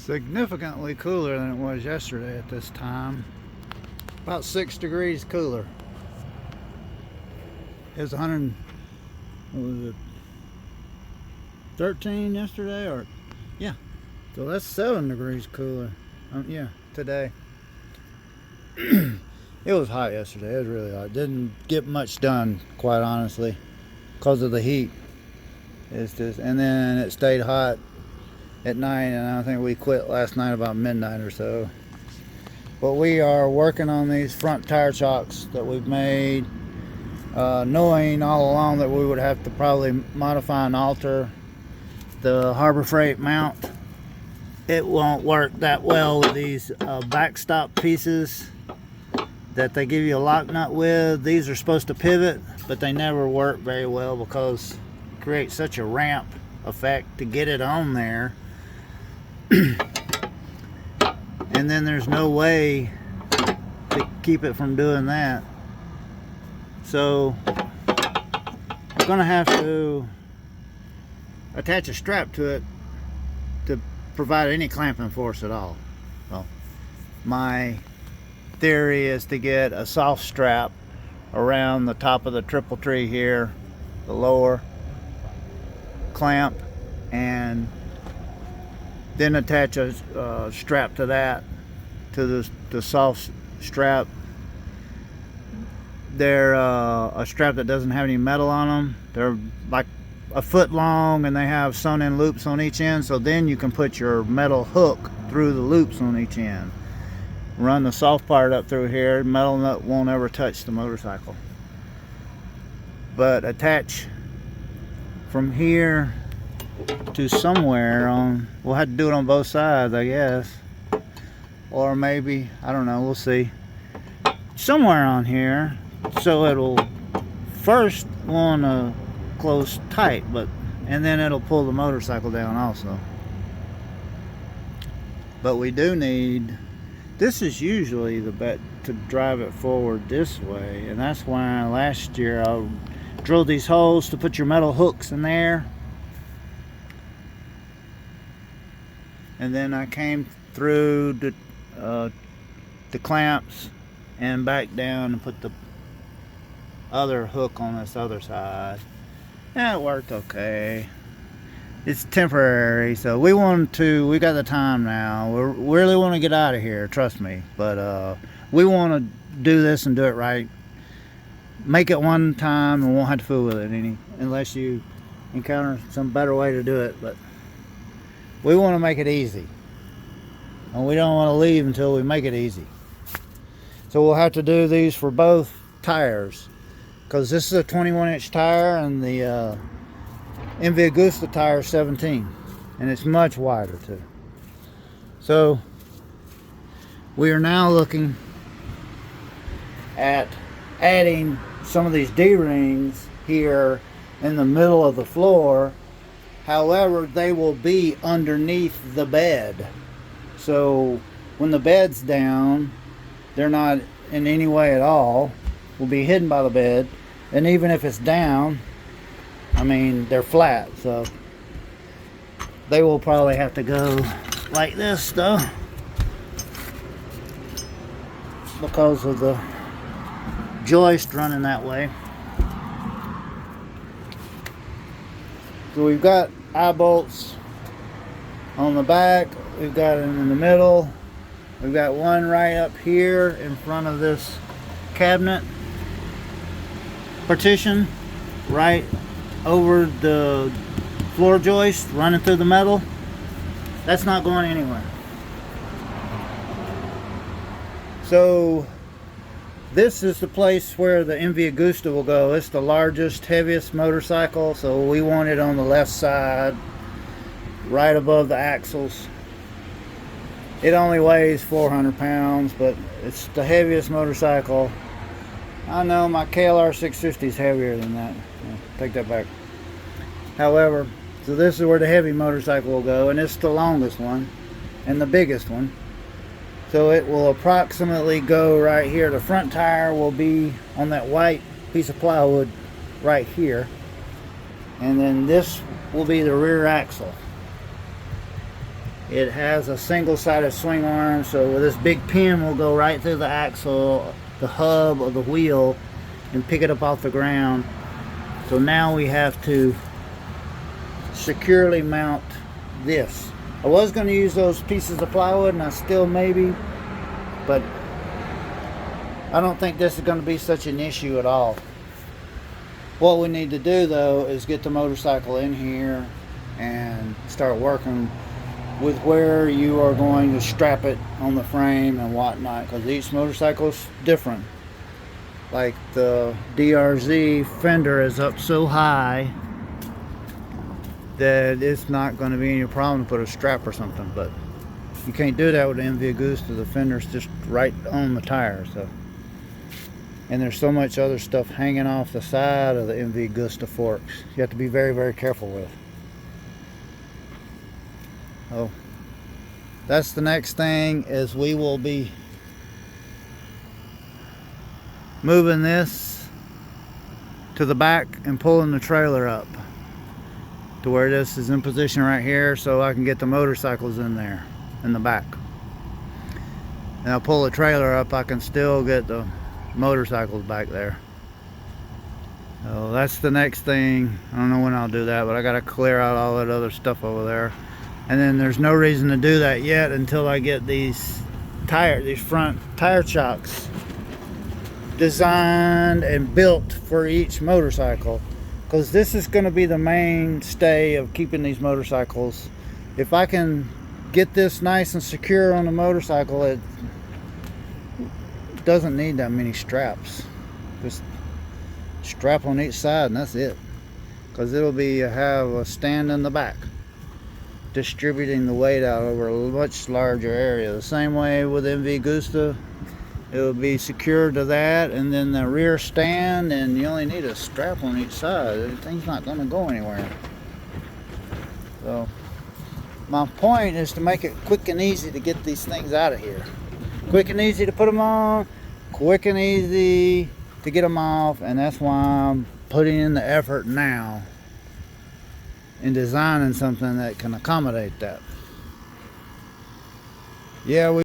Significantly cooler than it was yesterday at this time. About 6 degrees cooler. It was 100, what was it, 13 yesterday, or yeah, so that's 7 degrees cooler. Yeah, today. It was hot yesterday. It was really hot. Didn't get much done, quite honestly, because of the heat. It's just, and then it stayed hot at night, and I think we quit last night about midnight or so. But we are working on these front tire chocks that we've made, knowing all along that we would have to probably modify and alter the Harbor Freight mount. It won't work that well with these backstop pieces that they give you a lock nut with. These are supposed to pivot, but they never work very well because it creates such a ramp effect to get it on there. And then there's no way to keep it from doing that. So I'm gonna have to attach a strap to it to provide any clamping force at all. So my theory is to get a soft strap around the top of the triple tree here, the lower clamp, and then attach a strap to that, to the soft strap. They're a strap that doesn't have any metal on them. They're like a foot long, and they have sewn in loops on each end, so then you can put your metal hook through the loops on each end. Run the soft part up through here. Metal nut won't ever touch the motorcycle. But attach from here to somewhere on, we'll have to do it on both sides, I guess, or maybe, I don't know, we'll see, somewhere on here, so it'll first want to close tight, and then it'll pull the motorcycle down also. But we do need, this is usually the bet to drive it forward this way, and that's why last year I drilled these holes to put your metal hooks in there. And then I came through the clamps and back down and put the other hook on this other side. And it worked okay. It's temporary, so we got the time now. We really want to get out of here, trust me. But we want to do this and do it right. Make it one time and won't have to fool with it unless you encounter some better way to do it. But we want to make it easy, and we don't want to leave until we make it easy. So we'll have to do these for both tires, because this is a 21-inch tire and the MV Agusta tire is 17, and it's much wider too. So we are now looking at adding some of these D-rings here in the middle of the floor. However, they will be underneath the bed. So when the bed's down, they're not in any way at all. Will be hidden by the bed. And even if it's down, I mean, they're flat. So they will probably have to go like this though, because of the joist running that way. So we've got eye bolts on the back, we've got them in the middle, we've got one right up here in front of this cabinet partition, right over the floor joist running through the metal. That's not going anywhere. So this is the place where the MV Agusta will go. It's the largest, heaviest motorcycle, so we want it on the left side, right above the axles. It only weighs 400 pounds, but it's the heaviest motorcycle. I know my KLR 650 is heavier than that. Take that back. However, so this is where the heavy motorcycle will go, and it's the longest one and the biggest one. So it will approximately go right here. The front tire will be on that white piece of plywood right here. And then this will be the rear axle. It has a single-sided swing arm, so this big pin will go right through the axle, the hub of the wheel, and pick it up off the ground. So now we have to securely mount this. I was going to use those pieces of plywood, and I still maybe, but I don't think this is going to be such an issue at all. What we need to do though is get the motorcycle in here and start working with where you are going to strap it on the frame and whatnot, because each motorcycle is different. Like the DRZ fender is up so high that it's not going to be any problem to put a strap or something, but you can't do that with the MV Agusta. The fender's just right on the tire, so. And there's so much other stuff hanging off the side of the MV Agusta forks you have to be very, very careful with. Oh, that's the next thing, is we will be moving this to the back and pulling the trailer up to where this is in position right here, so I can get the motorcycles in there in the back. And I'll pull the trailer up, I can still get the motorcycles back there. So that's the next thing. I don't know when I'll do that, but I gotta clear out all that other stuff over there. And then there's no reason to do that yet until I get these front tire chocks designed and built for each motorcycle, because this is going to be the mainstay of keeping these motorcycles. If I can get this nice and secure on the motorcycle, it doesn't need that many straps. Just strap on each side and that's it, because it'll be have a stand in the back distributing the weight out over a much larger area. The same way with MV Agusta, it will be secured to that, and then the rear stand, and you only need a strap on each side. The thing's not going to go anywhere. So my point is to make it quick and easy to get these things out of here. Quick and easy to put them on, quick and easy to get them off, and that's why I'm putting in the effort now in designing something that can accommodate that. Yeah,